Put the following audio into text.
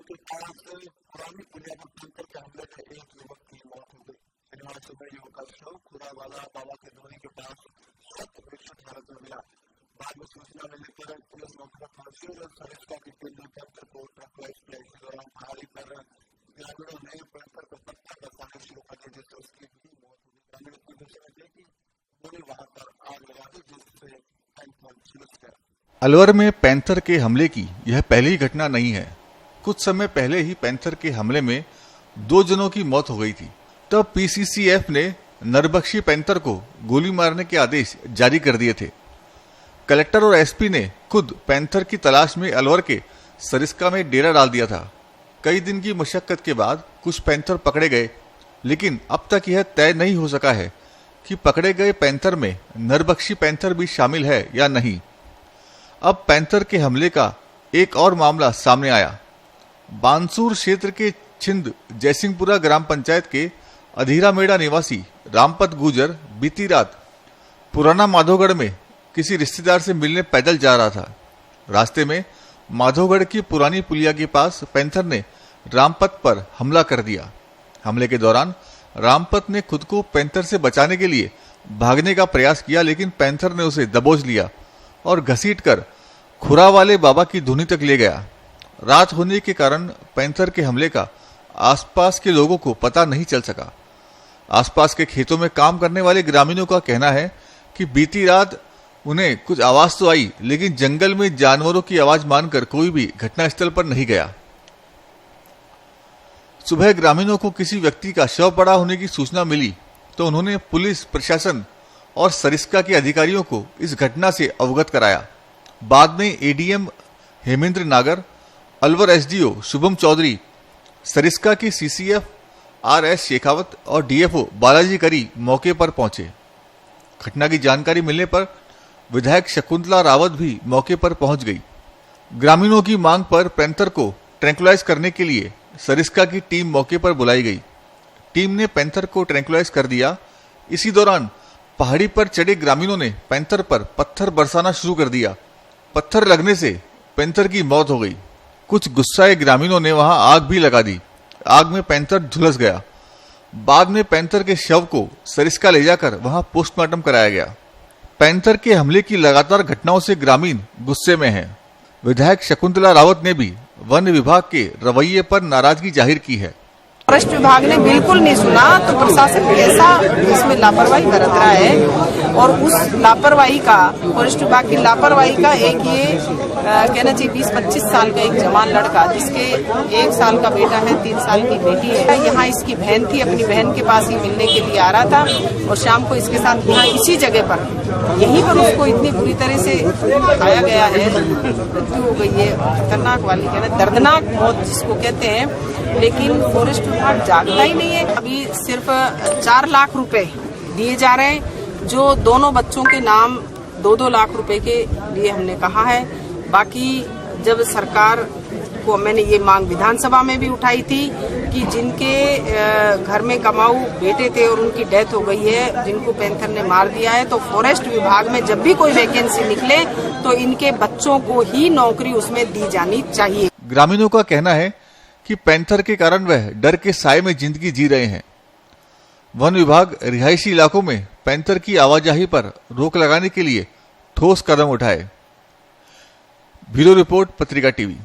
के पास पुरानी पुलिया पर पैंतर के हमले में एक युवक की मौत हो गई। शनिवार सुबह युवक का शव खुरावाला बाबा के धोनी के पास विकसित हालत में मिला। बाद में सूचना मिलने पर पुलिस मौके पर पहुंची और सरिस्का की टीम ने पैंतर को ट्रैंक्विलाइज किया। इस दौरान पहाड़ी पर ग्रामीणों ने पैंतर को पत्थर बरसाने शुरू कर दिए, जिससे उसकी भी मौत हो गई। ग्रामीणों की दूसरे थे कि उन्होंने वहां पर आग लगा दी, जिससे टैंक झुलस गया। अलवर में पैंथर के हमले की यह पहली घटना नहीं है। कुछ समय पहले ही पैंथर के हमले में 2 जनों की मौत हो गई थी। तब पीसीसीएफ ने नरबख्शी पैंथर को गोली मारने के आदेश जारी कर दिए थे। कलेक्टर और एसपी ने खुद पैंथर की तलाश में अलवर के सरिस्का में डेरा डाल दिया था। कई दिन की मशक्कत के बाद कुछ पैंथर पकड़े गए, लेकिन अब तक यह तय नहीं हो सका है कि पकड़े गए पैंथर में नरबख्शी पैंथर भी शामिल है या नहीं। अब पैंथर के हमले का एक और मामला सामने आया। बानसूर क्षेत्र के छिंद जयसिंहपुरा ग्राम पंचायत के अधीरा मेड़ा निवासी रामपत गुजर बीती रात पुराना माधोगढ़ में किसी रिश्तेदार से मिलने पैदल जा रहा था। रास्ते में माधोगढ़ की पुरानी पुलिया के पास पैंथर ने रामपत पर हमला कर दिया। हमले के दौरान रामपत ने खुद को पैंथर से बचाने के लिए भागने का प्रयास किया, लेकिन पैंथर ने उसे दबोच लिया और घसीटकर खुरावाले बाबा की धुनी तक ले गया। रात होने के कारण पैंथर के हमले का आसपास के लोगों को पता नहीं चल सका। आसपास के खेतों में काम करने वाले ग्रामीणों का कहना है कि बीती रात उन्हें कुछ आवाज तो आई, लेकिन जंगल में जानवरों की आवाज मानकर कोई भी घटनास्थल पर नहीं गया। सुबह ग्रामीणों को किसी व्यक्ति का शव पड़ा होने की सूचना मिली तो उन्होंने पुलिस प्रशासन और सरिस्का के अधिकारियों को इस घटना से अवगत कराया। बाद में एडीएम हेमेंद्र नागर, अलवर एसडीओ शुभम चौधरी, सरिस्का की सीसीएफ आरएस शेखावत और डीएफओ बालाजी करी मौके पर पहुंचे। घटना की जानकारी मिलने पर विधायक शकुंतला रावत भी मौके पर पहुंच गई। ग्रामीणों की मांग पर पैंथर को ट्रैंक्विलाइज करने के लिए सरिस्का की टीम मौके पर बुलाई गई। टीम ने पैंथर को ट्रैंक्विलाइज कर दिया। इसी दौरान पहाड़ी पर चढ़े ग्रामीणों ने पैंथर पर पत्थर बरसाना शुरू कर दिया। पत्थर लगने से पैंथर की मौत हो गई। कुछ गुस्साए ग्रामीणों ने वहां आग भी लगा दी। आग में पैंथर झुलस गया। बाद में पैंथर के शव को सरिस्का ले जाकर वहां पोस्टमार्टम कराया गया। पैंथर के हमले की लगातार घटनाओं से ग्रामीण गुस्से में हैं। विधायक शकुंतला रावत ने भी वन विभाग के रवैये पर नाराजगी जाहिर की है। फॉरेस्ट विभाग ने बिल्कुल नहीं सुना, तो प्रशासन कैसा इसमें लापरवाही बरत रहा है। और उस लापरवाही का, फॉरेस्ट विभाग की लापरवाही का एक ये कहना चाहिए 20-25 साल का एक जवान लड़का, जिसके 1 साल का बेटा है, 3 साल की बेटी है। यहाँ इसकी बहन थी, अपनी बहन के पास ही मिलने के लिए आ रहा था और शाम को इसके साथ यहाँ इसी जगह पर, यहीं पर उसको इतनी बुरी तरह से खाया गया है, मृत्यु हो गई है। खतरनाक वाली कहना, दर्दनाक मौत जिसको कहते हैं। लेकिन फॉरेस्ट विभाग जागता ही नहीं है। अभी सिर्फ 4 लाख रुपए दिए जा रहे हैं, जो दोनों बच्चों के नाम 2-2 लाख रुपए के लिए हमने कहा है। बाकी जब सरकार को मैंने ये मांग विधानसभा में भी उठाई थी कि जिनके घर में कमाऊ बेटे थे और उनकी डेथ हो गई है, जिनको पैंथर ने मार दिया है, तो फॉरेस्ट विभाग में जब भी कोई वैकेंसी निकले तो इनके बच्चों को ही नौकरी उसमें दी जानी चाहिए। ग्रामीणों का कहना है कि पैंथर के कारण वह डर के साए में जिंदगी जी रहे हैं। वन विभाग रिहायशी इलाकों में पैंथर की आवाजाही पर रोक लगाने के लिए ठोस कदम उठाए। ब्यूरो रिपोर्ट, पत्रिका टीवी।